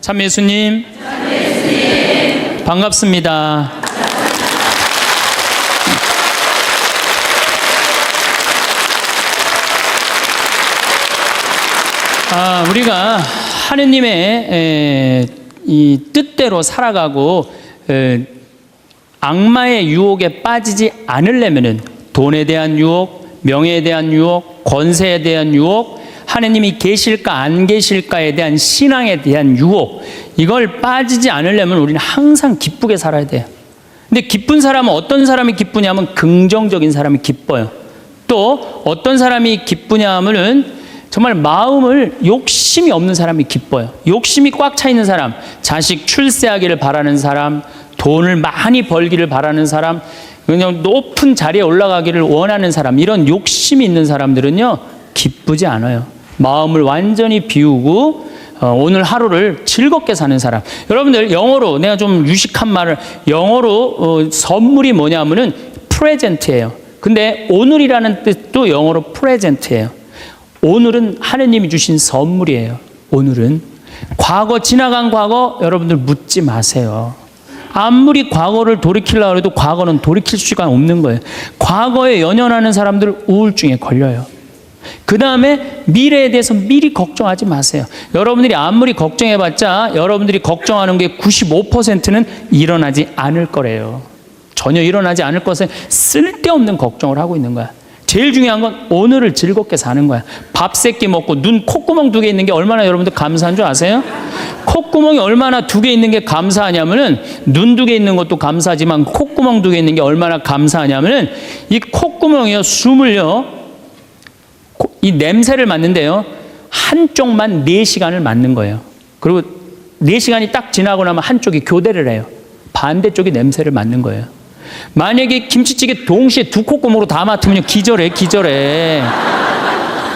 참 예수님, 반갑습니다. 우리가 하느님의 이 뜻대로 살아가고 악마의 유혹에 빠지지 않으려면은 돈에 대한 유혹, 명예에 대한 유혹, 권세에 대한 유혹, 하느님이 계실까 안 계실까에 대한 신앙에 대한 유혹, 이걸 빠지지 않으려면 우리는 항상 기쁘게 살아야 돼요. 근데 기쁜 사람은 어떤 사람이 기쁘냐면 긍정적인 사람이 기뻐요. 또 어떤 사람이 기쁘냐 하면은 정말 마음을 욕심이 없는 사람이 기뻐요. 욕심이 꽉 차 있는 사람, 자식 출세하기를 바라는 사람, 돈을 많이 벌기를 바라는 사람, 그냥 높은 자리에 올라가기를 원하는 사람, 이런 욕심이 있는 사람들은요 기쁘지 않아요. 마음을 완전히 비우고 오늘 하루를 즐겁게 사는 사람. 여러분들 영어로 내가 좀 유식한 말을, 영어로 선물이 뭐냐면은 프레젠트예요. 근데 오늘이라는 뜻도 영어로 프레젠트예요. 오늘은 하느님이 주신 선물이에요. 오늘은 과거, 지나간 과거 여러분들 묻지 마세요. 아무리 과거를 돌이키려고 해도 과거는 돌이킬 수가 없는 거예요. 과거에 연연하는 사람들 우울증에 걸려요. 그 다음에 미래에 대해서 미리 걱정하지 마세요. 여러분들이 아무리 걱정해봤자 여러분들이 걱정하는 게 95%는 일어나지 않을 거래요. 전혀 일어나지 않을 것에 쓸데없는 걱정을 하고 있는 거야. 제일 중요한 건 오늘을 즐겁게 사는 거야. 밥 3끼 먹고 눈 콧구멍 2개 있는 게 얼마나 여러분들 감사한 줄 아세요? 콧구멍이 얼마나 2개 있는 게 감사하냐면은, 눈 2개 있는 것도 감사하지만 콧구멍 2개 있는 게 얼마나 감사하냐면은, 이 콧구멍이요, 숨을요, 이 냄새를 맡는데요, 한쪽만 4시간을 맡는 거예요. 그리고 4시간이 딱 지나고 나면 한쪽이 교대를 해요. 반대쪽이 냄새를 맡는 거예요. 만약에 김치찌개 동시에 2 콧구멍으로 다 맡으면 기절해.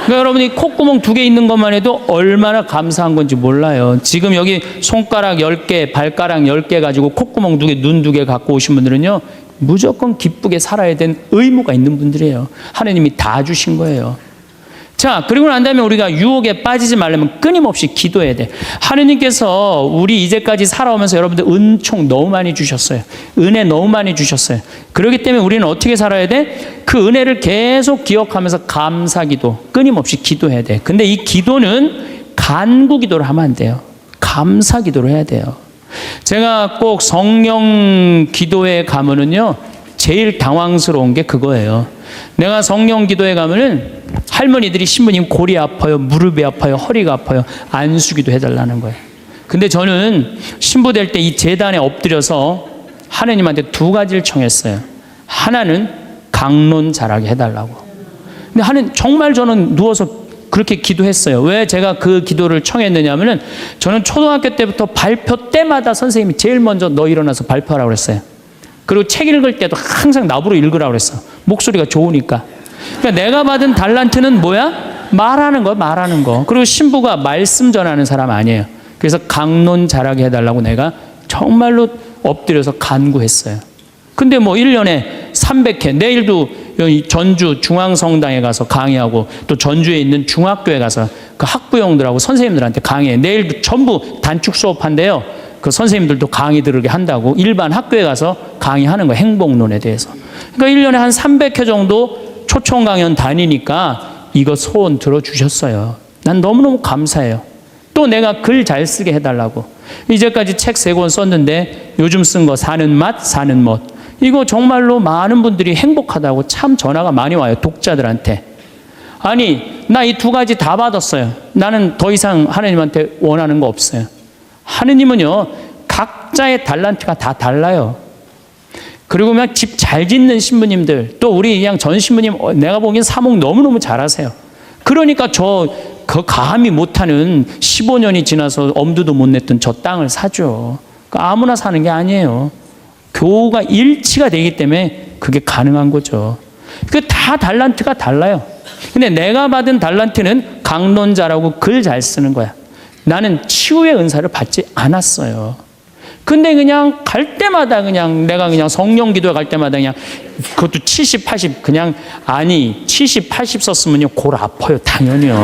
그러니까 여러분이 콧구멍 2개 있는 것만 해도 얼마나 감사한 건지 몰라요. 지금 여기 손가락 10개, 발가락 10개 가지고 콧구멍 2개, 눈 2개 갖고 오신 분들은요, 무조건 기쁘게 살아야 되는 의무가 있는 분들이에요. 하나님이 다 주신 거예요. 자, 그리고 난 다음에 우리가 유혹에 빠지지 말려면 끊임없이 기도해야 돼. 하느님께서 우리 이제까지 살아오면서 여러분들 은총 너무 많이 주셨어요. 은혜 너무 많이 주셨어요. 그렇기 때문에 우리는 어떻게 살아야 돼? 그 은혜를 계속 기억하면서 감사기도, 끊임없이 기도해야 돼. 근데 이 기도는 간구기도를 하면 안 돼요. 감사기도를 해야 돼요. 제가 꼭 성령 기도에 가면은요, 제일 당황스러운 게 그거예요. 내가 성령 기도에 가면은 할머니들이, 신부님 골이 아파요, 무릎이 아파요, 허리가 아파요, 안수기도 해달라는 거예요. 근데 저는 신부 될 때 이 제단에 엎드려서 하나님한테 2가지를 청했어요. 하나는 강론 잘하게 해달라고. 근데 정말 저는 누워서 그렇게 기도했어요. 왜 제가 그 기도를 청했느냐 하면은, 저는 초등학교 때부터 발표 때마다 선생님이 제일 먼저 너 일어나서 발표하라고 그랬어요. 그리고 책 읽을 때도 항상 나보고 읽으라고 그랬어. 목소리가 좋으니까. 그러니까 내가 받은 달란트는 뭐야? 말하는 거, 말하는 거. 그리고 신부가 말씀 전하는 사람 아니에요. 그래서 강론 잘하게 해달라고 내가 정말로 엎드려서 간구했어요. 근데 뭐 1년에 300회, 내일도 전주 중앙성당에 가서 강의하고, 또 전주에 있는 중학교에 가서 그 학부형들하고 선생님들한테 강의해. 내일도 전부 단축 수업한대요. 그 선생님들도 강의 들으게 한다고 일반 학교에 가서 강의하는 거예요. 행복론에 대해서. 그러니까 1년에 한 300회 정도 초청 강연 다니니까 이거 소원 들어주셨어요. 난 너무너무 감사해요. 또 내가 글 잘 쓰게 해달라고. 이제까지 책 3권 썼는데 요즘 쓴 거 사는 맛, 사는 멋. 이거 정말로 많은 분들이 행복하다고 참 전화가 많이 와요. 독자들한테. 아니, 나 이 2가지 다 받았어요. 나는 더 이상 하나님한테 원하는 거 없어요. 하느님은요, 각자의 달란트가 다 달라요. 그리고 그냥 집 잘 짓는 신부님들, 또 우리 그냥 전 신부님, 내가 보기엔 사목 너무너무 잘하세요. 그러니까 그 감히 못하는 15년이 지나서 엄두도 못 냈던 저 땅을 사죠. 그러니까 아무나 사는 게 아니에요. 교우가 일치가 되기 때문에 그게 가능한 거죠. 그 다 달란트가 달라요. 근데 내가 받은 달란트는 강론 잘하고 글 잘 쓰는 거야. 나는 치유의 은사를 받지 않았어요. 근데 그냥 갈 때마다 내가 성령 기도에 갈 때마다 그것도 70, 80 70, 80 썼으면요 골 아파요. 당연히요.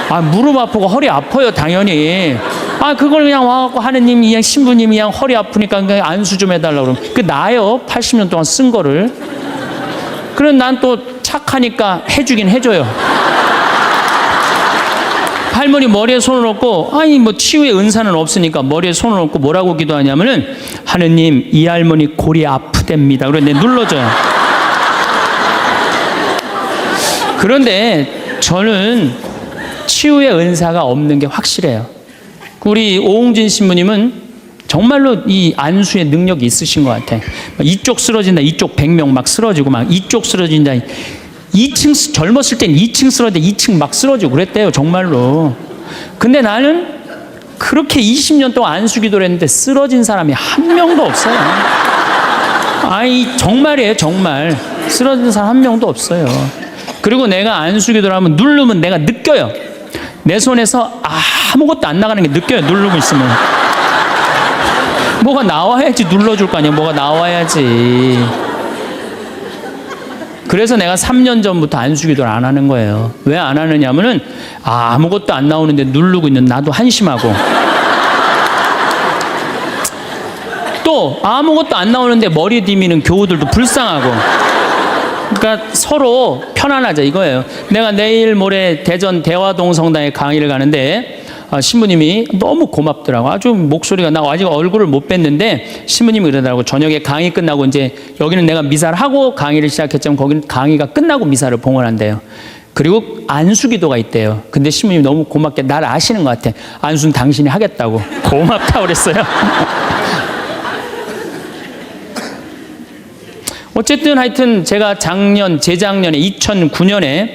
아, 무릎 아프고 허리 아파요, 당연히. 아, 그걸 그냥 와갖고 하느님이 그냥 신부님이 그냥 허리 아프니까 그냥 안수 좀 해달라고 그러면 그 나요. 80년 동안 쓴 거를. 그럼 난 또 착하니까 해주긴 해줘요. 할머니 머리에 손을 얹고, 아니 뭐 치유의 은사는 없으니까 머리에 손을 얹고 뭐라고 기도하냐면은, 하느님 이 할머니 골이 아프답니다. 그런데 눌러줘요. 그런데 저는 치유의 은사가 없는 게 확실해요. 우리 오홍진 신부님은 정말로 이 안수의 능력이 있으신 것 같아. 이쪽 쓰러진다, 이쪽 100명 막 쓰러지고, 막 이쪽 쓰러진다. 2층, 젊었을 땐 2층 쓰러졌는데 2층 막 쓰러지고 그랬대요, 정말로. 근데 나는 그렇게 20년 동안 안수 기도를 했는데 쓰러진 사람이 한 명도 없어요. 아이, 정말이에요, 정말. 쓰러진 사람 한 명도 없어요. 그리고 내가 안수 기도를 하면 누르면 내가 느껴요. 내 손에서 아무것도 안 나가는 게 느껴요, 누르고 있으면. 뭐가 나와야지 눌러줄 거 아니야, 뭐가 나와야지. 그래서 내가 3년 전부터 안수 기도를 안 하는 거예요. 왜 안 하느냐면은 아무것도 안 나오는데 누르고 있는 나도 한심하고, 또 아무것도 안 나오는데 머리 디미는 교우들도 불쌍하고. 그러니까 서로 편안하자 이거예요. 내가 내일 모레 대전 대화동 성당에 강의를 가는데 신부님이 너무 고맙더라고. 아주 목소리가, 나 아직 얼굴을 못 뵀는데 신부님이 그러더라고. 저녁에 강의 끝나고, 이제 여기는 내가 미사를 하고 강의를 시작했지만 거기는 강의가 끝나고 미사를 봉헌한대요. 그리고 안수기도가 있대요. 근데 신부님이 너무 고맙게 날 아시는 것 같아. 안수는 당신이 하겠다고. 고맙다고 그랬어요. 어쨌든 하여튼 제가 재작년에 2009년에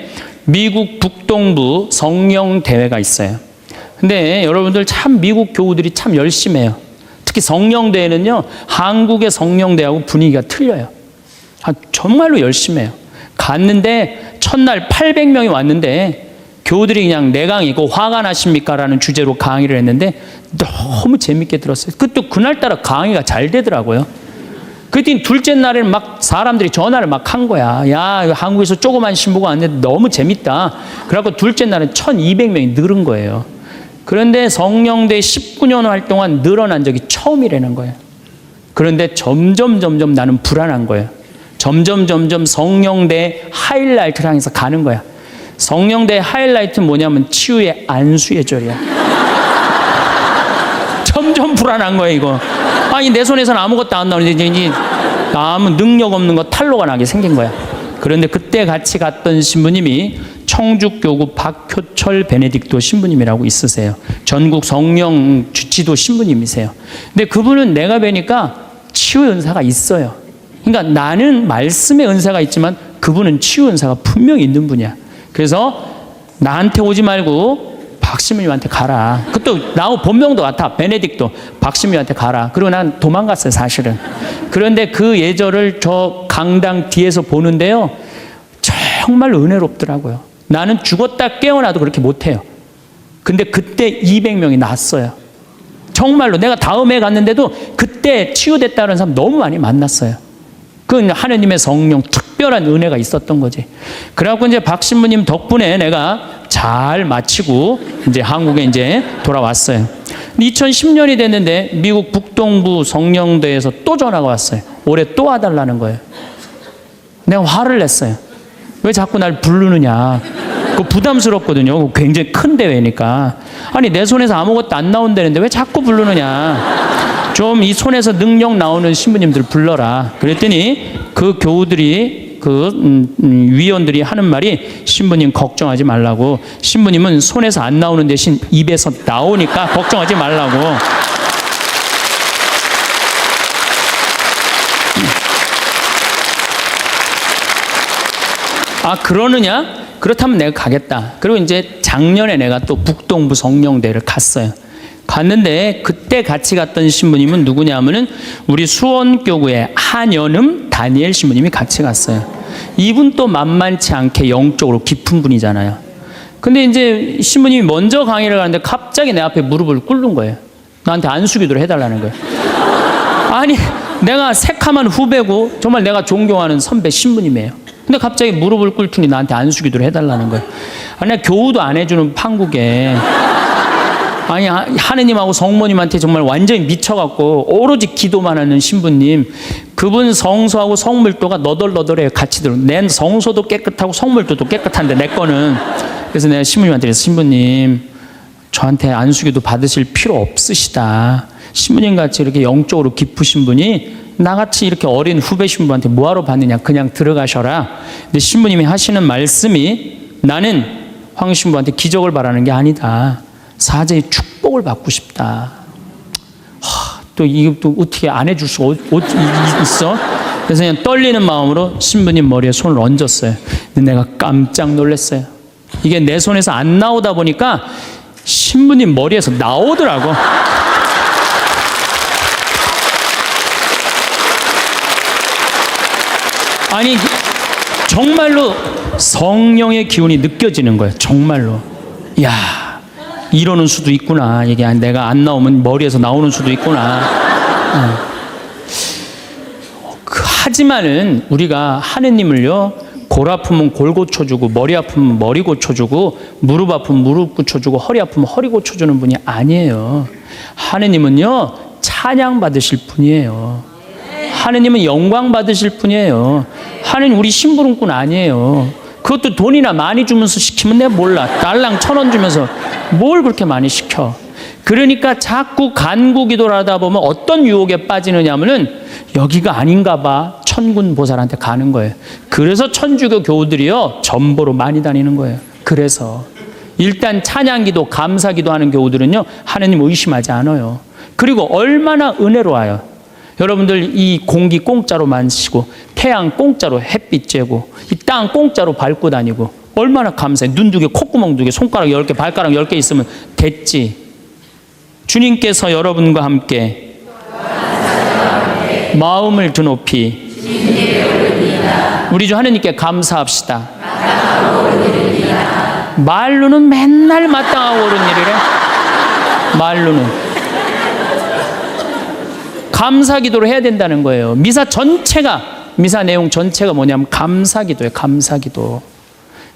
미국 북동부 성령대회가 있어요. 근데 여러분들 참 미국 교우들이 참 열심히 해요. 특히 성령대회는요, 한국의 성령대회하고 분위기가 틀려요. 정말로 열심히 해요. 갔는데 첫날 800명이 왔는데 교우들이 그냥 내 강의고 화가 나십니까? 라는 주제로 강의를 했는데 너무 재밌게 들었어요. 또 그날따라 강의가 잘 되더라고요. 그랬더니 둘째 날에는 막 사람들이 전화를 막 한 거야. 야, 한국에서 조그만 신부가 왔는데 너무 재밌다. 그래갖고 둘째 날은 1200명이 늘은 거예요. 그런데 성령대 19년 활동한 늘어난 적이 처음이라는 거예요. 그런데 점점 나는 불안한 거예요. 점점 성령대 하이라이트를 향해서 가는 거야. 성령대 하이라이트는 뭐냐면 치유의 안수의 절이야. 점점 불안한 거예요, 이거. 아니, 내 손에서는 아무것도 안 나오는데 이제 아무 능력 없는 거 탈로가 나게 생긴 거야. 그런데 그때 같이 갔던 신부님이 청주교구 박효철 베네딕토 신부님이라고 있으세요. 전국 성령 주치도 신부님이세요. 근데 그분은 내가 뵈니까 치유 은사가 있어요. 그러니까 나는 말씀의 은사가 있지만 그분은 치유 은사가 분명히 있는 분이야. 그래서 나한테 오지 말고 박신부님한테 가라. 그것도 나하고 본명도 같아. 베네딕토. 박신부님한테 가라. 그리고 난 도망갔어요, 사실은. 그런데 그 예절을 저 강당 뒤에서 보는데요, 정말 은혜롭더라고요. 나는 죽었다 깨어나도 그렇게 못해요. 근데 그때 200명이 났어요. 정말로 내가 다음에 갔는데도 그때 치유됐다는 사람 너무 많이 만났어요. 그건 하느님의 성령 특별한 은혜가 있었던 거지. 그래갖고 이제 박 신부님 덕분에 내가 잘 마치고 이제 한국에 이제 돌아왔어요. 2010년이 됐는데 미국 북동부 성령대에서 또 전화가 왔어요. 올해 또 와달라는 거예요. 내가 화를 냈어요. 왜 자꾸 날 부르느냐. 그거 부담스럽거든요. 굉장히 큰 대회니까. 아니, 내 손에서 아무것도 안 나온다는데 왜 자꾸 부르느냐. 좀 이 손에서 능력 나오는 신부님들 불러라. 그랬더니 그 교우들이, 위원들이 하는 말이, 신부님 걱정하지 말라고. 신부님은 손에서 안 나오는 대신 입에서 나오니까 걱정하지 말라고. 아, 그러느냐? 그렇다면 내가 가겠다. 그리고 이제 작년에 내가 또 북동부 성령대를 갔어요. 갔는데 그때 같이 갔던 신부님은 누구냐면은 우리 수원교구의 한연음 다니엘 신부님이 같이 갔어요. 이분 또 만만치 않게 영적으로 깊은 분이잖아요. 근데 이제 신부님이 먼저 강의를 가는데 갑자기 내 앞에 무릎을 꿇는 거예요. 나한테 안수기도를 해달라는 거예요. 아니, 내가 새카만 후배고 정말 내가 존경하는 선배 신부님이에요. 근데 갑자기 무릎을 꿇더니 나한테 안수기도를 해달라는 거예요. 아니, 내가 교우도 안 해주는 판국에. 아니, 하느님하고 성모님한테 정말 완전히 미쳐갖고 오로지 기도만 하는 신부님, 그분 성소하고 성물도가 너덜너덜해요. 같이 들어. 내 성소도 깨끗하고 성물도도 깨끗한데 내 거는. 그래서 내가 신부님한테 그래서, 신부님 저한테 안수기도 받으실 필요 없으시다. 신부님 같이 이렇게 영적으로 깊으신 분이 나같이 이렇게 어린 후배 신부한테 뭐하러 받느냐, 그냥 들어가셔라. 근데 신부님이 하시는 말씀이, 나는 황 신부한테 기적을 바라는 게 아니다, 사제의 축복을 받고 싶다. 또 이거 또 어떻게 안 해줄 수가 있어? 그래서 그냥 떨리는 마음으로 신부님 머리에 손을 얹었어요. 근데 내가 깜짝 놀랐어요. 이게 내 손에서 안 나오다 보니까 신부님 머리에서 나오더라고. 아니, 정말로 성령의 기운이 느껴지는 거예요. 정말로. 야, 이러는 수도 있구나. 이게 내가 안 나오면 머리에서 나오는 수도 있구나. 하지만은 우리가 하느님을요, 골 아프면 골 고쳐주고, 머리 아프면 머리 고쳐주고, 무릎 아프면 무릎 고쳐주고, 허리 아프면 허리 고쳐주는 분이 아니에요. 하느님은요, 찬양 받으실 분이에요. 하느님은 영광 받으실 분이에요. 하느님 우리 심부름꾼 아니에요. 그것도 돈이나 많이 주면서 시키면 내가 몰라. 달랑 1,000원 주면서 뭘 그렇게 많이 시켜. 그러니까 자꾸 간구 기도를 하다 보면 어떤 유혹에 빠지느냐 하면은 여기가 아닌가 봐. 천군 보살한테 가는 거예요. 그래서 천주교 교우들이요, 전보로 많이 다니는 거예요. 그래서 일단 찬양기도, 감사기도 하는 교우들은요, 하느님 의심하지 않아요. 그리고 얼마나 은혜로워요. 여러분들 이 공기 공짜로 마시고, 태양 공짜로 햇빛 쬐고, 이 땅 공짜로 밟고 다니고, 얼마나 감사해. 눈 2개, 콧구멍 2개, 손가락 10개, 발가락 10개 있으면 됐지. 주님께서 여러분과 함께 마음을 드높이 우리 주 하느님께 감사합시다. 말로는 맨날 마땅하고 옳은 일이래. 말로는. 감사 기도를 해야 된다는 거예요. 미사 내용 전체가 뭐냐면 감사 기도예요. 감사 기도.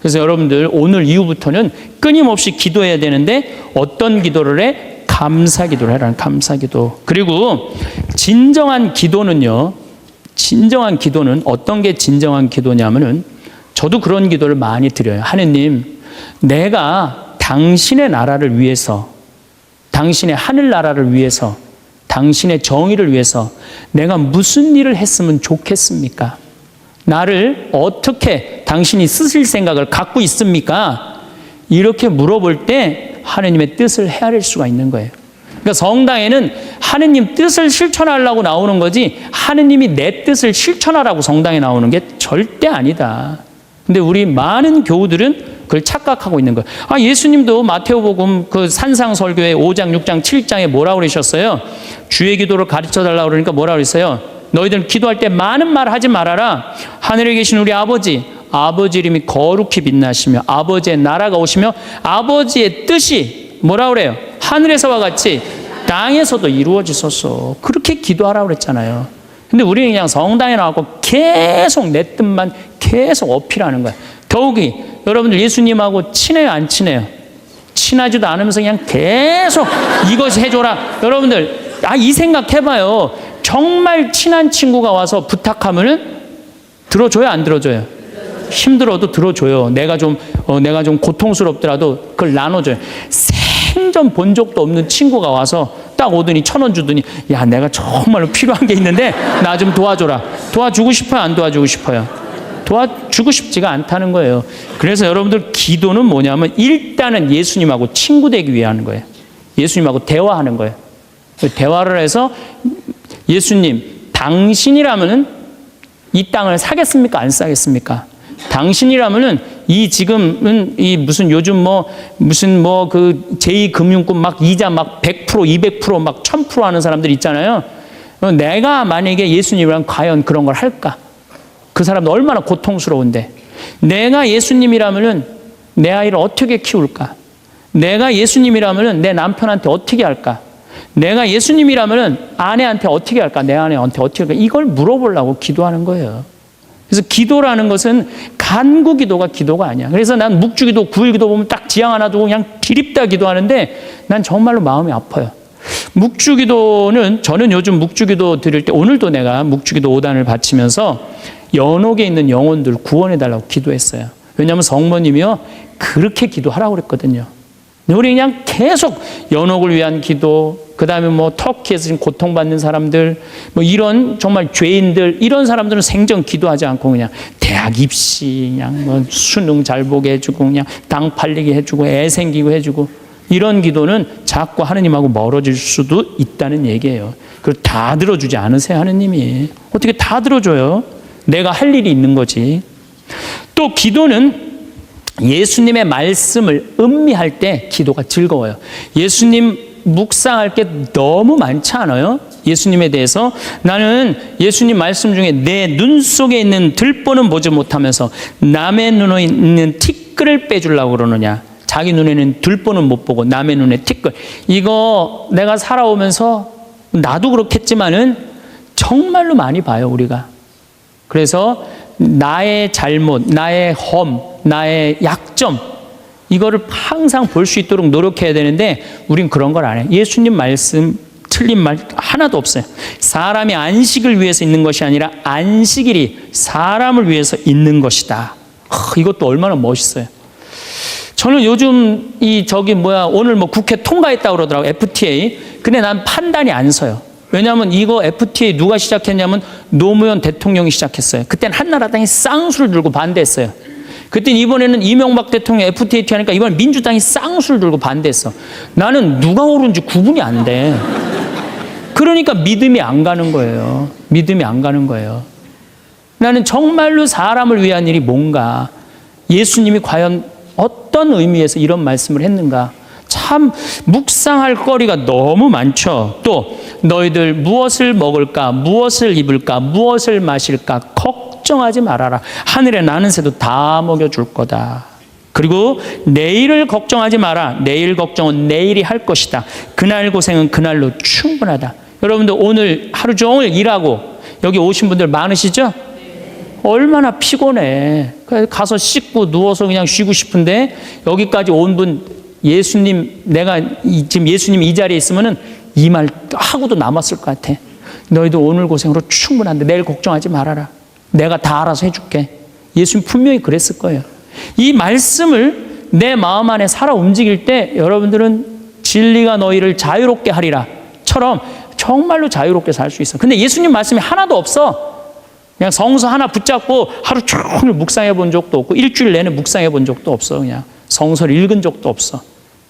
그래서 여러분들 오늘 이후부터는 끊임없이 기도해야 되는데, 어떤 기도를 해? 감사 기도를 해라. 감사 기도. 그리고 진정한 기도는요, 진정한 기도는 어떤 게 진정한 기도냐면은, 저도 그런 기도를 많이 드려요. 하느님, 내가 당신의 나라를 위해서, 당신의 하늘나라를 위해서, 당신의 정의를 위해서 내가 무슨 일을 했으면 좋겠습니까? 나를 어떻게 당신이 쓰실 생각을 갖고 있습니까? 이렇게 물어볼 때 하느님의 뜻을 헤아릴 수가 있는 거예요. 그러니까 성당에는 하느님 뜻을 실천하려고 나오는 거지, 하느님이 내 뜻을 실천하라고 성당에 나오는 게 절대 아니다. 근데 우리 많은 교우들은 그걸 착각하고 있는 거예요. 예수님도 마태오복음 그 산상설교의 5장, 6장, 7장에 뭐라고 그러셨어요? 주의 기도를 가르쳐 달라고 그러니까 뭐라고 그랬어요? 너희들 기도할 때 많은 말 하지 말아라. 하늘에 계신 우리 아버지 이름이 거룩히 빛나시며 아버지의 나라가 오시며 아버지의 뜻이 뭐라고 그래요? 하늘에서와 같이 땅에서도 이루어지소서. 그렇게 기도하라고 그랬잖아요. 근데 우리는 그냥 성당에 나와서 계속 내 뜻만 계속 어필하는 거야. 더욱이 여러분들 예수님하고 친해요, 안 친해요? 친하지도 않으면서 그냥 계속 이것 해줘라. 여러분들 이 생각 해봐요. 정말 친한 친구가 와서 부탁하면은 들어줘요, 안 들어줘요? 힘들어도 들어줘요. 내가 좀 고통스럽더라도 그걸 나눠줘요. 생전 본 적도 없는 친구가 와서 딱 오더니 1,000원 주더니, 야, 내가 정말로 필요한 게 있는데 나 좀 도와줘라. 도와주고 싶어요, 안 도와주고 싶어요? 도와주고 싶지가 않다는 거예요. 그래서 여러분들 기도는 뭐냐면 일단은 예수님하고 친구 되기 위해 하는 거예요. 예수님하고 대화하는 거예요. 대화를 해서, 예수님, 당신이라면은 이 땅을 사겠습니까? 안 사겠습니까? 당신이라면은 이 지금은 이 무슨 요즘 그 제2금융권 막 이자 막 100%, 200%, 막 1000% 하는 사람들 있잖아요. 내가 만약에 예수님이랑 과연 그런 걸 할까? 그 사람도 얼마나 고통스러운데. 내가 예수님이라면은 내 아이를 어떻게 키울까? 내가 예수님이라면은 내 남편한테 어떻게 할까? 내가 예수님이라면은 아내한테 어떻게 할까? 내 아내한테 어떻게 할까? 이걸 물어보려고 기도하는 거예요. 그래서 기도라는 것은 간구 기도가 기도가 아니야. 그래서 난 묵주기도, 구일기도 보면 딱 지향 하나 두고 그냥 기립다 기도하는데 난 정말로 마음이 아파요. 묵주기도는 저는 요즘 묵주기도 드릴 때 오늘도 내가 묵주기도 5단을 바치면서 연옥에 있는 영혼들 구원해달라고 기도했어요. 왜냐하면 성모님이요 그렇게 기도하라고 그랬거든요. 우리 그냥 계속 연옥을 위한 기도, 그 다음에 뭐 터키에서 지금 고통받는 사람들, 뭐 이런 정말 죄인들, 이런 사람들은 생전 기도하지 않고 그냥 대학 입시, 그냥 뭐 수능 잘 보게 해주고, 그냥 당 팔리게 해주고, 애 생기고 해주고, 이런 기도는 자꾸 하느님하고 멀어질 수도 있다는 얘기예요. 그걸 다 들어주지 않으세요, 하느님이. 어떻게 다 들어줘요? 내가 할 일이 있는 거지. 또 기도는 예수님의 말씀을 음미할 때 기도가 즐거워요. 예수님 묵상할 게 너무 많지 않아요? 예수님에 대해서 나는 예수님 말씀 중에 내 눈 속에 있는 들보는 보지 못하면서 남의 눈에 있는 티끌을 빼주려고 그러느냐. 자기 눈에는 들보는 못 보고 남의 눈에 티끌. 이거 내가 살아오면서 나도 그렇겠지만은 정말로 많이 봐요, 우리가. 그래서 나의 잘못, 나의 험, 나의 약점, 이거를 항상 볼 수 있도록 노력해야 되는데 우린 그런 걸 안 해요. 예수님 말씀 틀린 말 하나도 없어요. 사람이 안식을 위해서 있는 것이 아니라 안식일이 사람을 위해서 있는 것이다. 이것도 얼마나 멋있어요. 저는 요즘 오늘 뭐 국회 통과했다고 그러더라고요. FTA. 근데 난 판단이 안 서요. 왜냐하면 이거 FTA 누가 시작했냐면 노무현 대통령이 시작했어요. 그때는 한나라당이 쌍수를 들고 반대했어요. 그때 이번에는 이명박 대통령 FTA 하니까 이번엔 민주당이 쌍수를 들고 반대했어. 나는 누가 옳은지 구분이 안 돼. 그러니까 믿음이 안 가는 거예요. 믿음이 안 가는 거예요. 나는 정말로 사람을 위한 일이 뭔가, 예수님이 과연 어떤 의미에서 이런 말씀을 했는가, 참 묵상할 거리가 너무 많죠. 또 너희들 무엇을 먹을까, 무엇을 입을까, 무엇을 마실까 걱정하지 말아라. 하늘에 나는 새도 다 먹여줄 거다. 그리고 내일을 걱정하지 마라. 내일 걱정은 내일이 할 것이다. 그날 고생은 그날로 충분하다. 여러분들 오늘 하루 종일 일하고 여기 오신 분들 많으시죠? 얼마나 피곤해. 가서 씻고 누워서 그냥 쉬고 싶은데 여기까지 온 분, 예수님, 내가 지금 예수님 이 자리에 있으면은 이 말 하고도 남았을 것 같아. 너희도 오늘 고생으로 충분한데 내일 걱정하지 말아라. 내가 다 알아서 해줄게. 예수님 분명히 그랬을 거예요. 이 말씀을 내 마음 안에 살아 움직일 때 여러분들은 진리가 너희를 자유롭게 하리라처럼 정말로 자유롭게 살 수 있어. 근데 예수님 말씀이 하나도 없어. 그냥 성서 하나 붙잡고 하루 종일 묵상해 본 적도 없고 일주일 내내 묵상해 본 적도 없어. 그냥 성서를 읽은 적도 없어.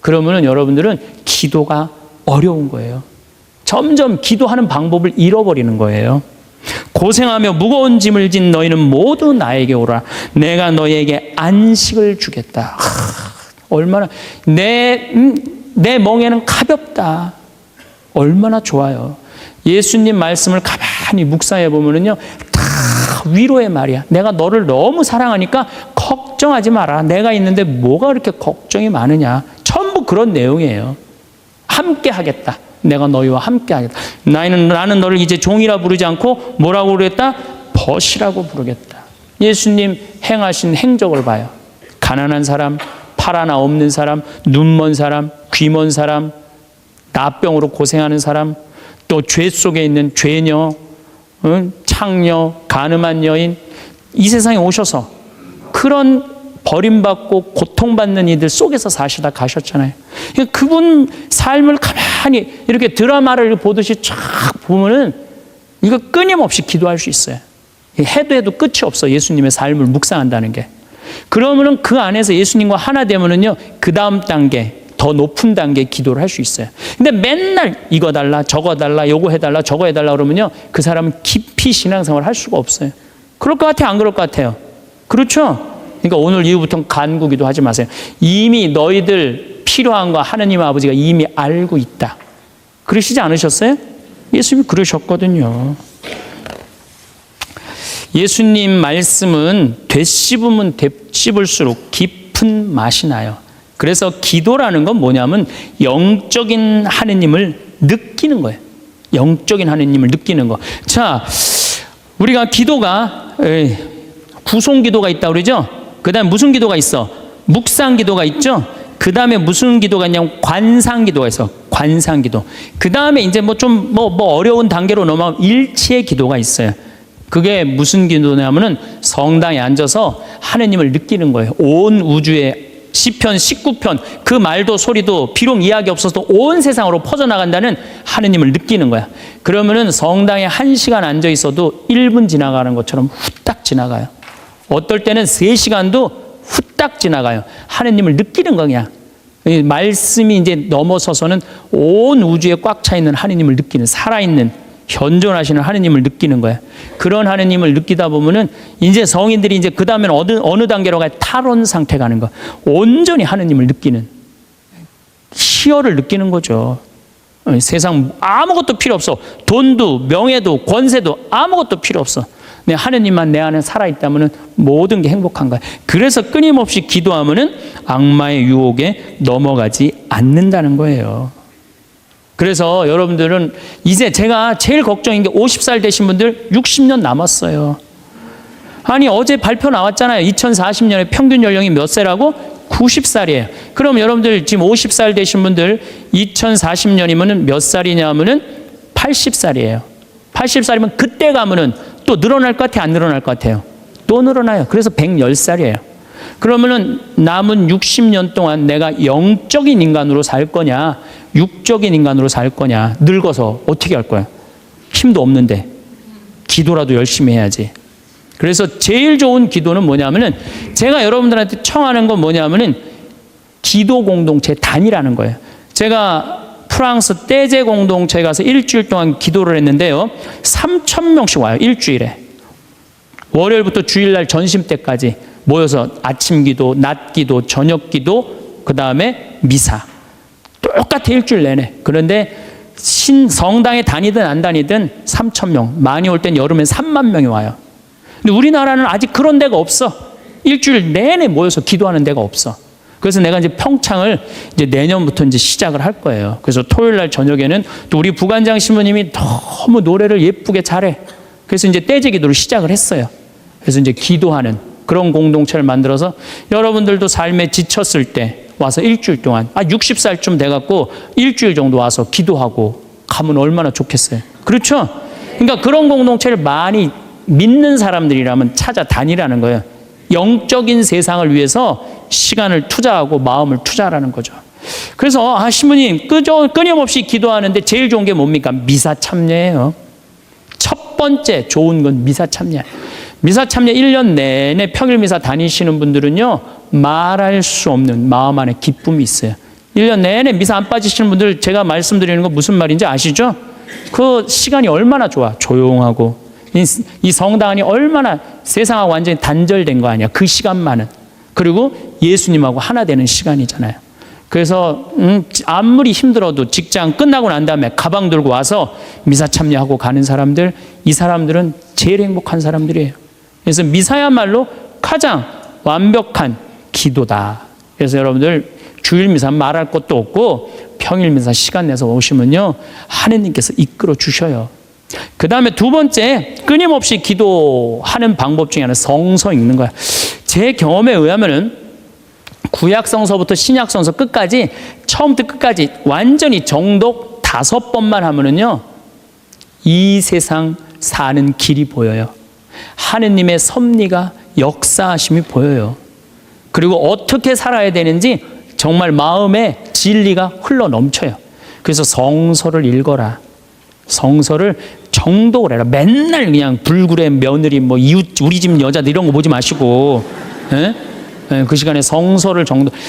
그러면은 여러분들은 기도가 어려운 거예요. 점점 기도하는 방법을 잃어버리는 거예요. 고생하며 무거운 짐을 진 너희는 모두 나에게 오라. 내가 너희에게 안식을 주겠다. 얼마나 내 멍에는 가볍다. 얼마나 좋아요. 예수님 말씀을 가만히 묵상해 보면은요, 다 위로의 말이야. 내가 너를 너무 사랑하니까 걱정하지 마라. 내가 있는데 뭐가 그렇게 걱정이 많으냐. 전부 그런 내용이에요. 함께 하겠다. 내가 너희와 함께 하겠다. 나는 너를 이제 종이라 부르지 않고 뭐라고 부르겠다? 벗이라고 부르겠다. 예수님 행하신 행적을 봐요. 가난한 사람, 팔 하나 없는 사람, 눈 먼 사람, 귀 먼 사람, 나병으로 고생하는 사람, 또 죄 속에 있는 죄녀, 창녀, 가늠한 여인, 이 세상에 오셔서 그런 버림받고 고통받는 이들 속에서 사시다 가셨잖아요. 그분 삶을 가만히 이렇게 드라마를 보듯이 쫙 보면은 이거 끊임없이 기도할 수 있어요. 해도 끝이 없어. 예수님의 삶을 묵상한다는 게. 그러면은 그 안에서 예수님과 하나 되면은요, 그 다음 단계, 더 높은 단계의 기도를 할 수 있어요. 근데 맨날 이거 달라, 저거 달라, 요거 해달라, 저거 해달라 그러면요, 그 사람은 깊이 신앙생활을 할 수가 없어요. 그럴 것 같아요? 안 그럴 것 같아요? 그렇죠? 그러니까 오늘 이후부터는 간구기도 하지 마세요. 이미 너희들 필요한 거 하느님 아버지가 이미 알고 있다. 그러시지 않으셨어요? 예수님이 그러셨거든요. 예수님 말씀은 되씹으면 되씹을수록 깊은 맛이 나요. 그래서 기도라는 건 뭐냐면 영적인 하느님을 느끼는 거예요. 영적인 하느님을 느끼는 거. 자, 우리가 기도가 구송 기도가 있다고 그러죠. 그 다음에 무슨 기도가 있어? 묵상 기도가 있죠. 그 다음에 무슨 기도가 있냐면 관상 기도가 있어. 관상 기도. 그 다음에 이제 좀 어려운 단계로 넘어가면 일치의 기도가 있어요. 그게 무슨 기도냐면은 성당에 앉아서 하느님을 느끼는 거예요. 온 우주에 시편 19편 그 말도 소리도 비록 이야기 없어도 온 세상으로 퍼져나간다는 하느님을 느끼는 거야. 그러면은 성당에 1시간 앉아 있어도 1분 지나가는 것처럼 후딱 지나가요. 어떨 때는 3시간도 후딱 지나가요. 하느님을 느끼는 거냐. 말씀이 이제 넘어서서는 온 우주에 꽉 차 있는 하느님을 느끼는, 살아있는 현존하시는 하느님을 느끼는 거야. 그런 하느님을 느끼다 보면은 이제 성인들이 이제 그 다음에는 어느 단계로 가야 탈원 상태 가는 거. 온전히 하느님을 느끼는, 희열을 느끼는 거죠. 세상 아무것도 필요 없어. 돈도 명예도 권세도 아무것도 필요 없어. 내 하느님만 내 안에 살아있다면 모든 게 행복한 거야. 그래서 끊임없이 기도하면은 악마의 유혹에 넘어가지 않는다는 거예요. 그래서 여러분들은 이제 제가 제일 걱정인 게 50살 되신 분들 60년 남았어요. 아니 어제 발표 나왔잖아요. 2040년에 평균 연령이 몇 세라고? 90살이에요. 그럼 여러분들 지금 50살 되신 분들 2040년이면 몇 살이냐 하면은 80살이에요. 80살이면 그때 가면은 또 늘어날 것 같아요? 안 늘어날 것 같아요? 또 늘어나요. 그래서 110살이에요. 그러면은 남은 60년 동안 내가 영적인 인간으로 살 거냐, 육적인 인간으로 살 거냐, 늙어서 어떻게 할 거야? 힘도 없는데 기도라도 열심히 해야지. 그래서 제일 좋은 기도는 뭐냐면은 제가 여러분들한테 청하는 건 뭐냐면은 기도 공동체 단위라는 거예요. 제가 프랑스 떼제 공동체에 가서 일주일 동안 기도를 했는데요. 3,000명씩 와요. 일주일에. 월요일부터 주일날 전심 때까지 모여서 아침 기도, 낮 기도, 저녁 기도, 그 다음에 미사. 똑같아 일주일 내내. 그런데 성당에 다니든 안 다니든 3,000명. 많이 올 땐 여름엔 3만 명이 와요. 근데 우리나라는 아직 그런 데가 없어. 일주일 내내 모여서 기도하는 데가 없어. 그래서 내가 이제 평창을 이제 내년부터 이제 시작을 할 거예요. 그래서 토요일 날 저녁에는 또 우리 부관장 신부님이 너무 노래를 예쁘게 잘해. 그래서 이제 떼제 기도를 시작을 했어요. 그래서 이제 기도하는 그런 공동체를 만들어서 여러분들도 삶에 지쳤을 때 와서 일주일 동안 60살쯤 돼갖고 일주일 정도 와서 기도하고 가면 얼마나 좋겠어요. 그렇죠? 그러니까 그런 공동체를 많이 믿는 사람들이라면 찾아다니라는 거예요. 영적인 세상을 위해서 시간을 투자하고 마음을 투자하라는 거죠. 그래서 신부님 끊임없이 기도하는데 제일 좋은 게 뭡니까? 미사 참여예요. 첫 번째 좋은 건 미사 참여. 미사 참여 1년 내내 평일 미사 다니시는 분들은요, 말할 수 없는 마음 안에 기쁨이 있어요. 1년 내내 미사 안 빠지시는 분들 제가 말씀드리는 거 무슨 말인지 아시죠? 그 시간이 얼마나 좋아. 조용하고. 이 성당 안이 얼마나 세상하고 완전히 단절된 거 아니야. 그 시간만은. 그리고 예수님하고 하나 되는 시간이잖아요. 그래서 아무리 힘들어도 직장 끝나고 난 다음에 가방 들고 와서 미사 참여하고 가는 사람들, 이 사람들은 제일 행복한 사람들이에요. 그래서 미사야말로 가장 완벽한 기도다. 그래서 여러분들 주일 미사 말할 것도 없고 평일 미사 시간 내서 오시면요, 하느님께서 이끌어 주셔요. 그 다음에 두 번째, 끊임없이 기도하는 방법 중에 하나는 성서 읽는 거야. 제 경험에 의하면은 구약성서부터 신약성서 끝까지, 처음부터 끝까지 완전히 정독 5번만 하면은요, 이 세상 사는 길이 보여요. 하느님의 섭리가, 역사하심이 보여요. 그리고 어떻게 살아야 되는지 정말 마음에 진리가 흘러 넘쳐요. 그래서 성서를 읽어라. 성서를 정독을 해라. 맨날 그냥 불굴의 며느리, 이웃, 우리 집 여자들 이런 거 보지 마시고, 그 시간에 성서를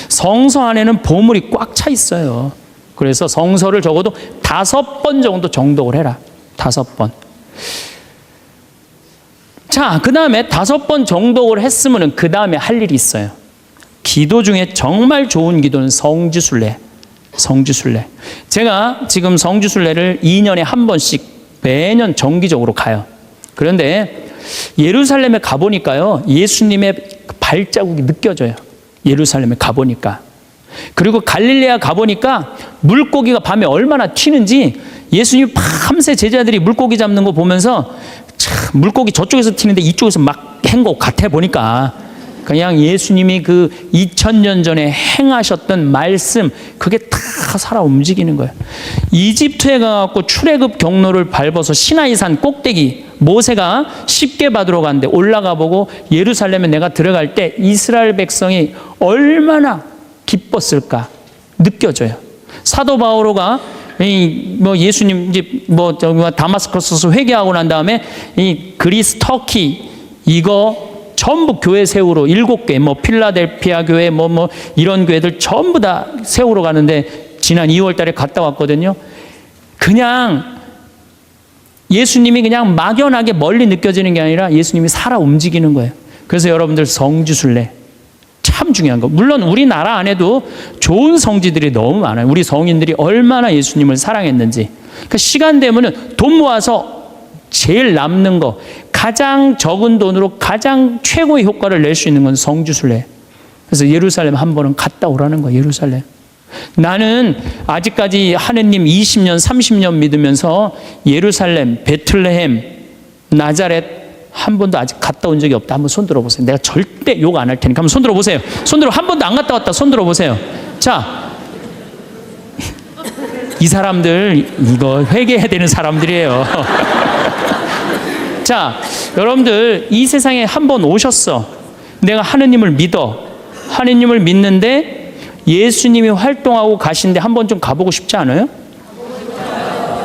성서 안에는 보물이 꽉 차 있어요. 그래서 성서를 적어도 5번 정도 정독을 해라. 5번. 자, 그 다음에 5번 정독을 했으면 그 다음에 할 일이 있어요. 기도 중에 정말 좋은 기도는 성지순례. 성지순례. 제가 지금 성지순례를 2년에 한 번씩 매년 정기적으로 가요. 그런데 예루살렘에 가보니까요, 예수님의 발자국이 느껴져요. 예루살렘에 가보니까. 그리고 갈릴레아 가보니까 물고기가 밤에 얼마나 튀는지 예수님 밤새 제자들이 물고기 잡는 거 보면서 참 물고기 저쪽에서 튀는데 이쪽에서 막 한 것 같아 보니까 그냥 예수님이 그 2000년 전에 행하셨던 말씀 그게 다 살아 움직이는 거예요. 이집트에 가갖고 출애굽 경로를 밟아서 시나이산 꼭대기 모세가 십계 받으러 갔는데 올라가 보고 예루살렘에 내가 들어갈 때 이스라엘 백성이 얼마나 기뻤을까 느껴져요. 사도 바오로가 예수님 이제 다마스커스에서 회개하고 난 다음에 이 그리스 터키 이거 전부 교회 세우러 7개 필라델피아 교회 이런 교회들 전부 다 세우러 가는데 지난 2월 달에 갔다 왔거든요. 그냥 예수님이 그냥 막연하게 멀리 느껴지는 게 아니라 예수님이 살아 움직이는 거예요. 그래서 여러분들 성지순례 참 중요한 거. 물론 우리나라 안에도 좋은 성지들이 너무 많아요. 우리 성인들이 얼마나 예수님을 사랑했는지. 그러니까 시간 되면은 돈 모아서 제일 남는 거 가장 적은 돈으로 가장 최고의 효과를 낼 수 있는 건 성지순례. 그래서 예루살렘 한 번은 갔다 오라는 거예요. 예루살렘. 나는 아직까지 하느님 20년 30년 믿으면서 예루살렘, 베틀레헴, 나자렛 한 번도 아직 갔다 온 적이 없다. 한번 손 들어보세요. 내가 절대 욕 안 할 테니까 한번 손 들어보세요. 손 들어. 한 번도 안 갔다 왔다. 손 들어보세요. 자, 이 사람들 이거 회개해야 되는 사람들이에요. 자, 여러분들 이 세상에 한 번 오셨어. 내가 하느님을 믿어. 하느님을 믿는데 예수님이 활동하고 가신데 한 번 좀 가보고 싶지 않아요?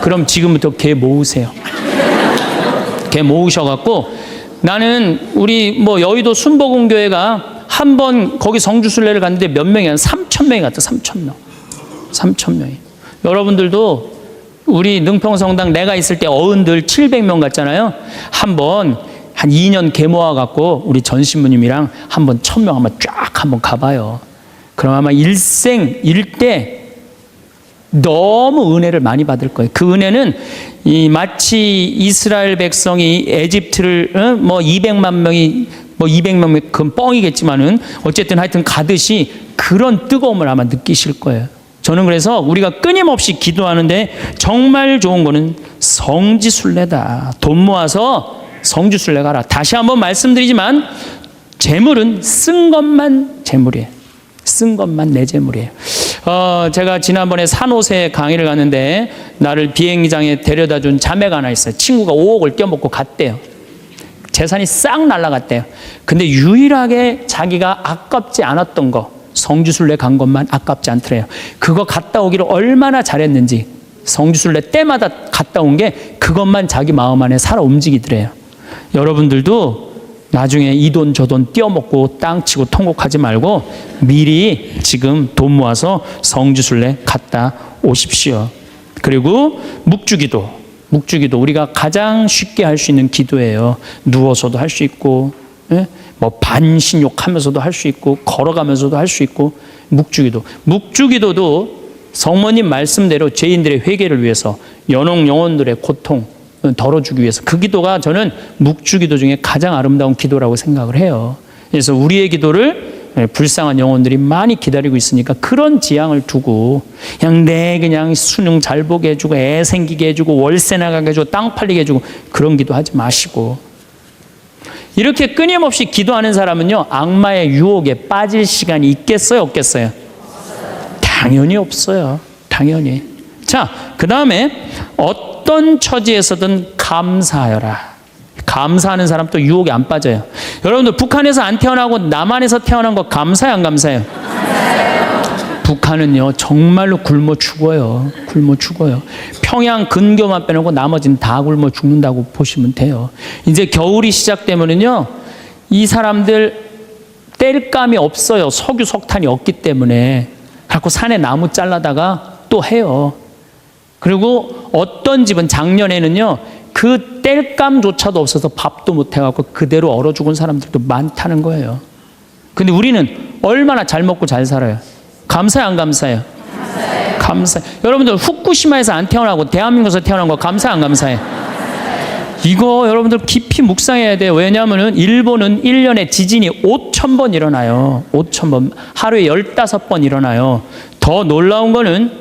그럼 지금부터 개 모으세요. 개 모으셔갖고 나는 우리 여의도 순복음교회가 한 번 거기 성주순례를 갔는데 몇 명이 한 3,000명이 갔다. 3,000명. 3,000명이. 여러분들도 우리 능평성당 내가 있을 때 어른들 700명 갔잖아요. 한번 한 2년 개 모아갖고 우리 전 신부님이랑 한번 1,000명 한번 쫙 한번 가봐요. 그럼 아마 일생 일대 너무 은혜를 많이 받을 거예요. 그 은혜는 마치 이스라엘 백성이 에집트를 200만 명이 200명 그건 뻥이겠지만은 어쨌든 하여튼 가듯이 그런 뜨거움을 아마 느끼실 거예요. 저는 그래서 우리가 끊임없이 기도하는데 정말 좋은 거는 성지순례다. 돈 모아서 성지순례 가라. 다시 한번 말씀드리지만 재물은 쓴 것만 재물이에요. 쓴 것만 내 재물이에요. 제가 지난번에 산호세 강의를 갔는데 나를 비행장에 데려다 준 자매가 하나 있어요. 친구가 5억을 떼어먹고 갔대요. 재산이 싹 날라갔대요. 근데 유일하게 자기가 아깝지 않았던 거 성지순례 간 것만 아깝지 않더래요. 그거 갔다 오기를 얼마나 잘했는지 성지순례 때마다 갔다 온 게 그것만 자기 마음 안에 살아 움직이더래요. 여러분들도 나중에 이 돈 저 돈 띄어먹고 땅 치고 통곡하지 말고 미리 지금 돈 모아서 성지순례 갔다 오십시오. 그리고 묵주기도 우리가 가장 쉽게 할 수 있는 기도예요. 누워서도 할 수 있고 반신욕하면서도 할 수 있고 걸어가면서도 할 수 있고 묵주기도도 성모님 말씀대로 죄인들의 회개를 위해서 영혼들의 고통 덜어주기 위해서 그 기도가 저는 묵주기도 중에 가장 아름다운 기도라고 생각을 해요. 그래서 우리의 기도를 불쌍한 영혼들이 많이 기다리고 있으니까 그런 지향을 두고 그냥 수능 잘 보게 해주고 애 생기게 해주고 월세 나가게 해주고 땅 팔리게 해주고 그런 기도하지 마시고 이렇게 끊임없이 기도하는 사람은요 악마의 유혹에 빠질 시간이 있겠어요 없겠어요? 당연히 없어요. 당연히. 자, 그 다음에 어떤 처지에서든 감사하여라. 감사하는 사람 또 유혹에 안 빠져요. 여러분들 북한에서 안 태어나고 남한에서 태어난 거 감사해요 안 감사해요? 북한은요 정말로 굶어 죽어요. 굶어 죽어요. 평양 근교만 빼놓고 나머지는 다 굶어 죽는다고 보시면 돼요. 이제 겨울이 시작되면은요 이 사람들 뗄감이 없어요. 석유 석탄이 없기 때문에. 갖고 산에 나무 잘라다가 또 해요. 그리고 어떤 집은 작년에는요 그 뗄감조차도 없어서 밥도 못 해갖고 그대로 얼어 죽은 사람들도 많다는 거예요. 근데 우리는 얼마나 잘 먹고 잘 살아요. 감사해요 안 감사해요? 감사해요. 여러분들 후쿠시마에서 안 태어나고 대한민국에서 태어난 거 감사해 안 감사해? 이거 여러분들 깊이 묵상해야 돼요. 왜냐하면 일본은 1년에 지진이 5,000번 일어나요. 5,000번. 하루에 15번 일어나요. 더 놀라운 거는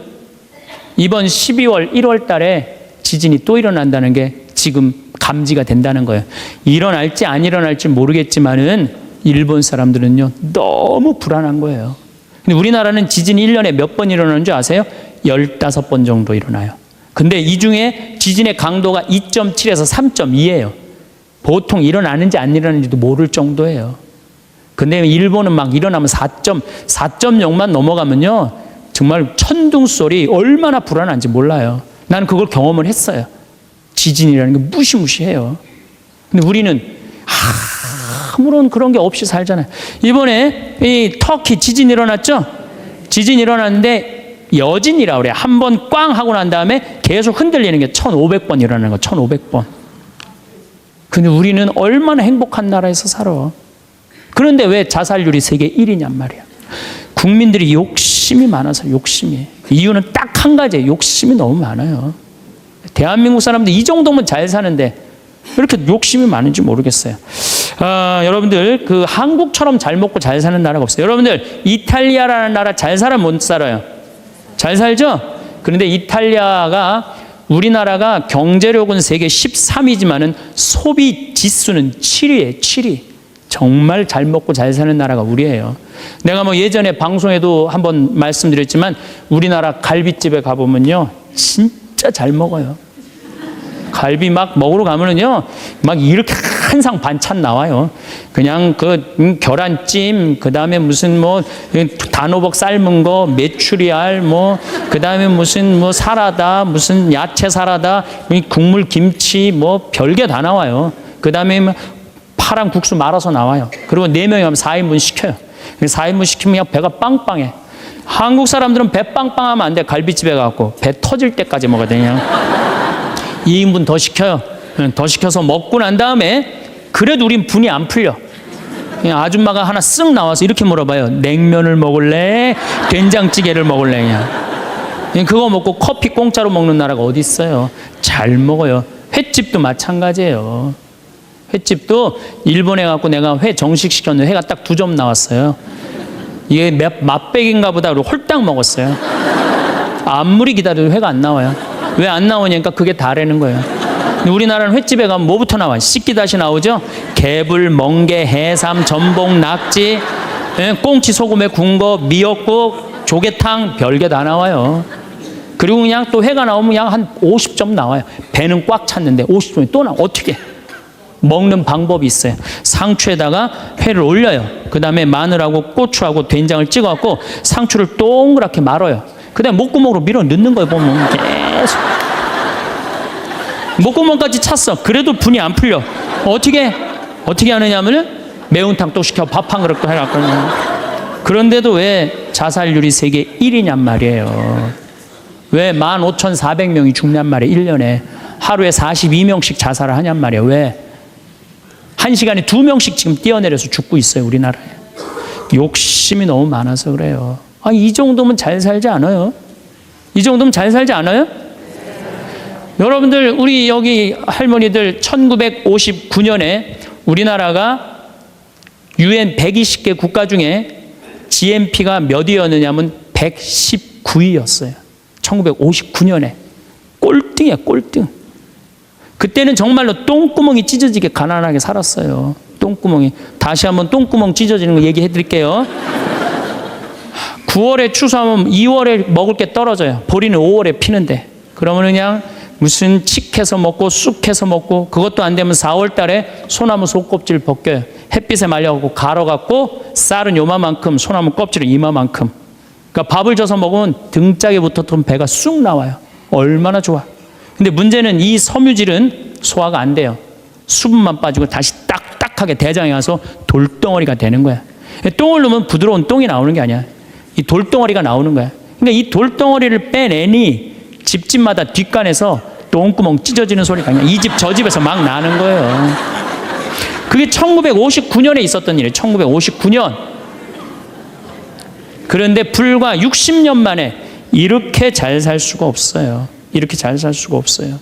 이번 12월 1월 달에 지진이 또 일어난다는 게 지금 감지가 된다는 거예요. 일어날지 안 일어날지 모르겠지만은 일본 사람들은요, 너무 불안한 거예요. 근데 우리나라는 지진이 1년에 몇 번 일어나는 줄 아세요? 15번 정도 일어나요. 근데 이 중에 지진의 강도가 2.7에서 3.2예요. 보통 일어나는지 안 일어나는지도 모를 정도예요. 근데 일본은 막 일어나면 4.0만 넘어가면요, 정말 천둥 소리 얼마나 불안한지 몰라요. 나는 그걸 경험을 했어요. 지진이라는 게 무시무시해요. 근데 우리는 아무런 그런 게 없이 살잖아요. 이번에 이 터키 지진 일어났죠? 지진 일어났는데 여진이라고 그래요. 한 번 꽝 하고 난 다음에 계속 흔들리는 게 1500번 일어나는 거, 1500번. 근데 우리는 얼마나 행복한 나라에서 살아. 그런데 왜 자살률이 세계 1위냔 말이야. 국민들이 욕심이 많아서, 욕심이. 이유는 딱 한 가지예요. 욕심이 너무 많아요. 대한민국 사람들 이 정도면 잘 사는데 왜 이렇게 욕심이 많은지 모르겠어요. 여러분들, 그 한국처럼 잘 먹고 잘 사는 나라가 없어요. 여러분들, 이탈리아라는 나라 잘 살아, 못 살아요? 잘 살죠? 그런데 이탈리아가, 우리나라가 경제력은 세계 13위지만은 소비 지수는 7위예요, 7위. 정말 잘 먹고 잘 사는 나라가 우리예요. 내가 뭐 예전에 방송에도 한번 말씀드렸지만 우리나라 갈비집에 가보면요, 진짜 잘 먹어요. 갈비 막 먹으러 가면은요, 막 이렇게 한 상 반찬 나와요. 그냥 그 계란찜, 그 다음에 무슨 뭐 단호박 삶은 거, 메추리알, 뭐 그 다음에 무슨 뭐 사라다, 무슨 야채 사라다, 국물 김치, 뭐 별게 다 나와요. 그 다음에 파랑 국수 말아서 나와요. 그리고 4명이 가면 4인분 시켜요. 4인분 시키면 그냥 배가 빵빵해. 한국 사람들은 배 빵빵하면 안 돼. 갈비집에 가고 배 터질 때까지 먹어야 되냐. 2인분 더 시켜요. 더 시켜서 먹고 난 다음에 그래도 우린 분이 안 풀려. 그냥 아줌마가 하나 쓱 나와서 이렇게 물어봐요. 냉면을 먹을래? 된장찌개를 먹을래? 그냥 그거 먹고 커피 공짜로 먹는 나라가 어디 있어요. 잘 먹어요. 횟집도 마찬가지예요. 횟집도 일본에 갖고 내가 회 정식 시켰는데 회가 딱 2점 나왔어요. 이게 맛백인가 보다 그러고 홀딱 먹었어요. 아무리 기다려도 회가 안 나와요. 왜 안 나오냐니까 그게 다라는 거예요. 근데 우리나라는 횟집에 가면 뭐부터 나와? 씻기다시 나오죠? 개불, 멍게, 해삼, 전복, 낙지, 꽁치 소금에 구운 거, 미역국, 조개탕, 별게 다 나와요. 그리고 그냥 또 회가 나오면 그냥 한 50점 나와요. 배는 꽉 찼는데 50점이 또 나와. 어떻게? 먹는 방법이 있어요. 상추에다가 회를 올려요. 그 다음에 마늘하고 고추하고 된장을 찍어갖고 상추를 동그랗게 말아요. 그 다음에 목구멍으로 밀어 넣는 거예요. 보면 계속 목구멍까지 찼어. 그래도 분이 안 풀려. 어떻게 하느냐면은 매운탕 또 시켜 밥 한 그릇 또 해갖고. 그런데도 왜 자살률이 세계 1위냔 말이에요. 왜 15,400명이 죽냔 말이에요. 1년에 하루에 42명씩 자살을 하냔 말이에요. 왜? 1시간에 2명씩 지금 뛰어내려서 죽고 있어요. 우리나라에. 욕심이 너무 많아서 그래요. 이 정도면 잘 살지 않아요? 이 정도면 잘 살지 않아요? 여러분들, 우리 여기 할머니들 1959년에 우리나라가 UN 120개 국가 중에 GNP가 몇 위였느냐면 119위였어요. 1959년에. 꼴등이야, 꼴등. 그때는 정말로 똥구멍이 찢어지게 가난하게 살았어요. 똥구멍이. 다시 한번 똥구멍 찢어지는 거 얘기해 드릴게요. 9월에 추수하면 2월에 먹을 게 떨어져요. 보리는 5월에 피는데. 그러면 그냥 무슨 칡해서 먹고 쑥해서 먹고, 그것도 안 되면 4월 달에 소나무 속껍질 벗겨요. 햇빛에 말려갖고 갈아갖고 쌀은 요만큼, 소나무 껍질은 이만큼. 그러니까 밥을 져서 먹으면 등짝에 붙었던 배가 쑥 나와요. 얼마나 좋아. 근데 문제는 이 섬유질은 소화가 안 돼요. 수분만 빠지고 다시 딱딱하게 대장에 가서 돌덩어리가 되는 거야. 똥을 넣으면 부드러운 똥이 나오는 게 아니야. 이 돌덩어리가 나오는 거야. 그러니까 이 돌덩어리를 빼내니 집집마다 뒷간에서 똥구멍 찢어지는 소리가 그냥 이 집 저 집에서 막 나는 거예요. 그게 1959년에 있었던 일이에요. 1959년. 그런데 불과 60년 만에 이렇게 잘 살 수가 없어요. 이렇게 잘 살 수가 없어요.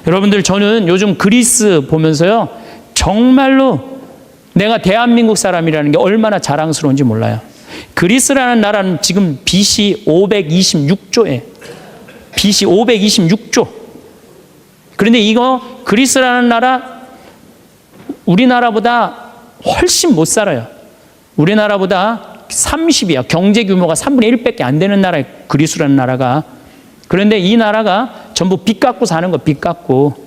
여러분들, 저는 요즘 그리스 보면서요, 정말로 내가 대한민국 사람이라는 게 얼마나 자랑스러운지 몰라요. 그리스라는 나라는 지금 BC 526조에 BC 526조. 그런데 이거 그리스라는 나라 우리나라보다 훨씬 못 살아요. 우리나라보다 30이야. 경제 규모가 3분의 1밖에 안 되는 나라에 그리스라는 나라가. 그런데 이 나라가 전부 빚 갖고 사는 거, 빚 갖고.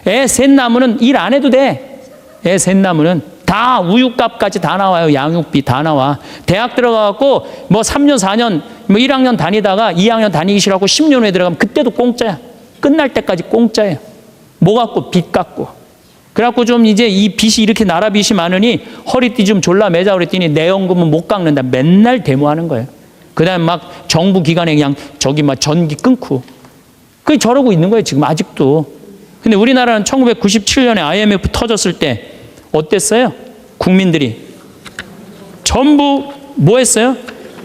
애 셋 낳으면 일 안 해도 돼. 애 셋 낳으면 다 우유값까지 다 나와요. 양육비 다 나와. 대학 들어가갖고 뭐 3년, 4년, 뭐 1학년 다니다가 2학년 다니기 싫어하고 10년 후에 들어가면 그때도 공짜야. 끝날 때까지 공짜예요. 뭐 갖고? 빚 갖고. 그래갖고 좀 이제 이 빚이 이렇게 나라 빚이 많으니 허리띠 좀 졸라 매자 그랬더니 내 연금은 못 깎는다. 맨날 데모하는 거예요. 그 다음에 막 정부 기관에 그냥 저기 막 전기 끊고. 그게 저러고 있는 거예요. 지금 아직도. 근데 우리나라는 1997년에 IMF 터졌을 때 어땠어요? 국민들이. 전부 뭐 했어요?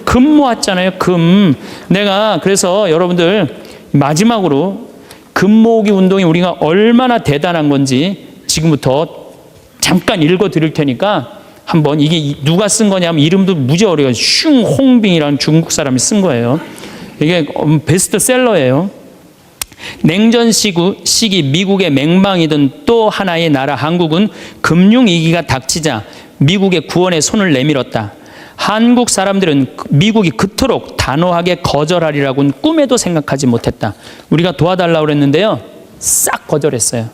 금 모았잖아요. 금. 내가 그래서 여러분들 마지막으로 금 모으기 운동이 우리가 얼마나 대단한 건지 지금부터 잠깐 읽어 드릴 테니까 한번 이게 누가 쓴 거냐면 이름도 무지 어려워요. 슝홍빙이라는 중국 사람이 쓴 거예요. 이게 베스트셀러예요. 냉전 시기 미국의 맹방이던 또 하나의 나라 한국은 금융위기가 닥치자 미국의 구원에 손을 내밀었다. 한국 사람들은 미국이 그토록 단호하게 거절하리라고는 꿈에도 생각하지 못했다. 우리가 도와달라고 그랬는데요. 싹 거절했어요.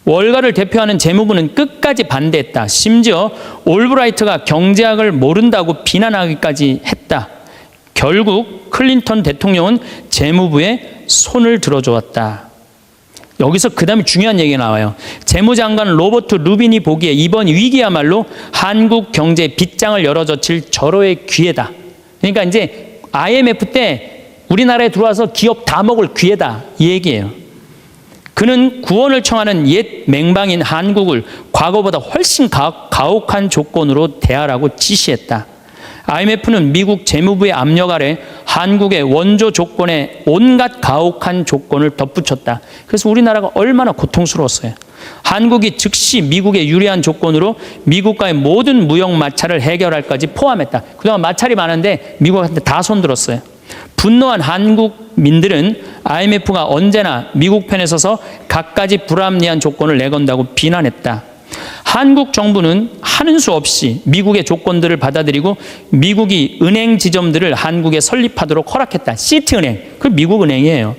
월가를 대표하는 재무부는 끝까지 반대했다. 심지어 올브라이트가 경제학을 모른다고 비난하기까지 했다. 결국 클린턴 대통령은 재무부에 손을 들어주었다. 여기서 그 다음에 중요한 얘기가 나와요. 재무장관 로버트 루빈이 보기에 이번 위기야말로 한국 경제의 빗장을 열어젖힐 절호의 기회다. 그러니까 이제 IMF 때 우리나라에 들어와서 기업 다 먹을 기회다. 이 얘기예요. 그는 구원을 청하는 옛 맹방인 한국을 과거보다 훨씬 가혹한 조건으로 대하라고 지시했다. IMF는 미국 재무부의 압력 아래 한국의 원조 조건에 온갖 가혹한 조건을 덧붙였다. 그래서 우리나라가 얼마나 고통스러웠어요. 한국이 즉시 미국의 유리한 조건으로 미국과의 모든 무역 마찰을 해결할까지 포함했다. 그동안 마찰이 많은데 미국한테 다 손들었어요. 분노한 한국민들은 IMF가 언제나 미국 편에 서서 갖가지 불합리한 조건을 내건다고 비난했다. 한국 정부는 하는 수 없이 미국의 조건들을 받아들이고 미국이 은행 지점들을 한국에 설립하도록 허락했다. 시티은행, 그 미국 은행이에요.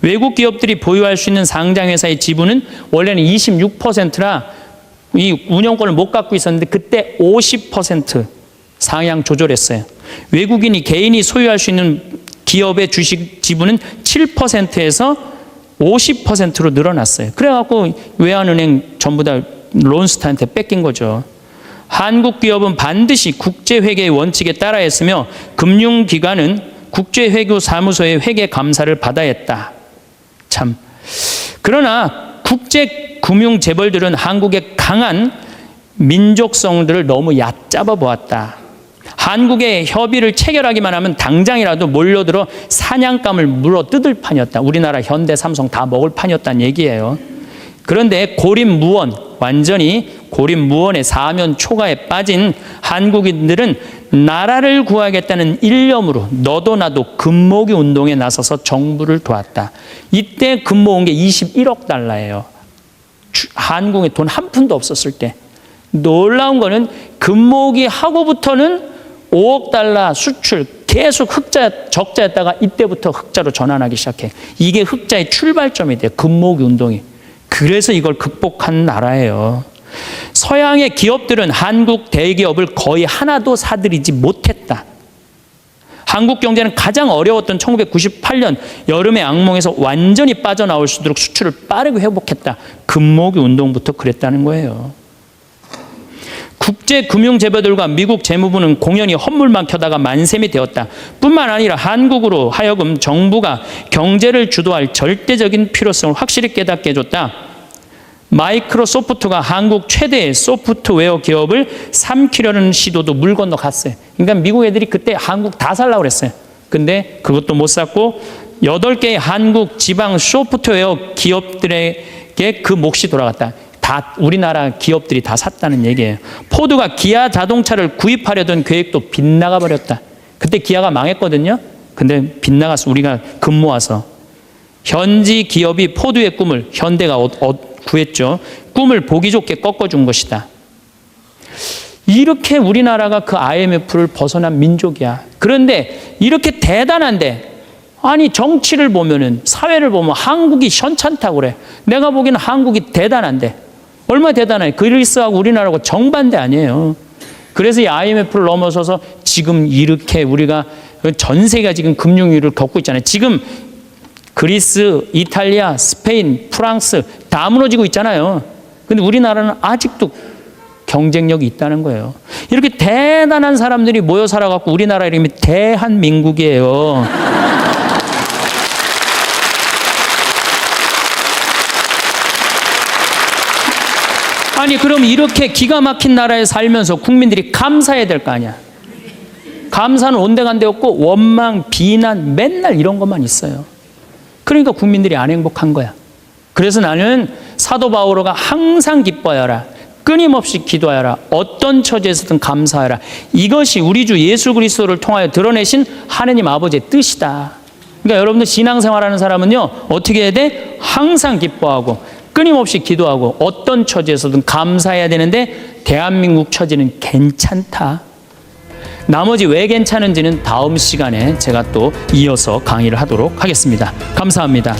외국 기업들이 보유할 수 있는 상장회사의 지분은 원래는 26%나 이 운영권을 못 갖고 있었는데 그때 50% 상향 조절했어요. 외국인이 개인이 소유할 수 있는 기업의 주식 지분은 7%에서 50%로 늘어났어요. 그래갖고 외환은행 전부 다 론스타한테 뺏긴 거죠. 한국 기업은 반드시 국제회계의 원칙에 따라 했으며 금융기관은 국제회계사무소의 회계 감사를 받아야 했다. 참. 그러나 국제금융재벌들은 한국의 강한 민족성들을 너무 얕잡아 보았다. 한국의 협의를 체결하기만 하면 당장이라도 몰려들어 사냥감을 물어 뜯을 판이었다. 우리나라 현대 삼성 다 먹을 판이었다는 얘기예요. 그런데 고립무원, 완전히 고립무원의 사면 초가에 빠진 한국인들은 나라를 구하겠다는 일념으로 너도 나도 금모기 운동에 나서서 정부를 도왔다. 이때 금 모은 게 21억 달러예요. 한국에 돈 한 푼도 없었을 때. 놀라운 거는 금모기 하고부터는 5억 달러 수출 계속 적자였다가 이때부터 흑자로 전환하기 시작해. 이게 흑자의 출발점이 돼요. 금모기 운동이. 그래서 이걸 극복한 나라예요. 서양의 기업들은 한국 대기업을 거의 하나도 사들이지 못했다. 한국 경제는 가장 어려웠던 1998년 여름의 악몽에서 완전히 빠져나올 수 있도록 수출을 빠르게 회복했다. 금모기 운동부터 그랬다는 거예요. 국제금융재벌들과 미국 재무부는 공연히 헛물만 켜다가 만셈이 되었다. 뿐만 아니라 한국으로 하여금 정부가 경제를 주도할 절대적인 필요성을 확실히 깨닫게 해줬다. 마이크로소프트가 한국 최대의 소프트웨어 기업을 삼키려는 시도도 물 건너 갔어요. 그러니까 미국 애들이 그때 한국 다 살라고 그랬어요. 근데 그것도 못 샀고 8개의 한국 지방 소프트웨어 기업들에게 그 몫이 돌아갔다. 다 우리나라 기업들이 다 샀다는 얘기예요. 포드가 기아 자동차를 구입하려던 계획도 빗나가 버렸다. 그때 기아가 망했거든요. 근데 빗나가서 우리가 금 모아서 현지 기업이 포도의 꿈을 현대가 구했죠. 꿈을 보기 좋게 꺾어준 것이다. 이렇게 우리나라가 그 IMF를 벗어난 민족이야. 그런데 이렇게 대단한데, 아니 정치를 보면은, 사회를 보면 한국이 현찮다고 그래. 내가 보기에는 한국이 대단한데, 얼마나 대단해. 그리스하고 우리나라하고 정반대 아니에요. 그래서 이 IMF를 넘어서서 지금 이렇게 우리가 전 세계가 지금 금융위기를 겪고 있잖아요. 지금 그리스, 이탈리아, 스페인, 프랑스 다 무너지고 있잖아요. 근데 우리나라는 아직도 경쟁력이 있다는 거예요. 이렇게 대단한 사람들이 모여 살아갖고 우리나라 이름이 대한민국이에요. 아니 그럼 이렇게 기가 막힌 나라에 살면서 국민들이 감사해야 될 거 아니야. 감사는 온데간데 없고 원망, 비난 맨날 이런 것만 있어요. 그러니까 국민들이 안 행복한 거야. 그래서 나는 사도 바오로가 항상 기뻐하여라, 끊임없이 기도하여라, 어떤 처지에서든 감사하여라. 이것이 우리 주 예수 그리스도를 통하여 드러내신 하느님 아버지의 뜻이다. 그러니까 여러분들 신앙생활하는 사람은요, 어떻게 해야 돼? 항상 기뻐하고 끊임없이 기도하고 어떤 처지에서든 감사해야 되는데, 대한민국 처지는 괜찮다. 나머지 왜 괜찮은지는 다음 시간에 제가 또 이어서 강의를 하도록 하겠습니다. 감사합니다.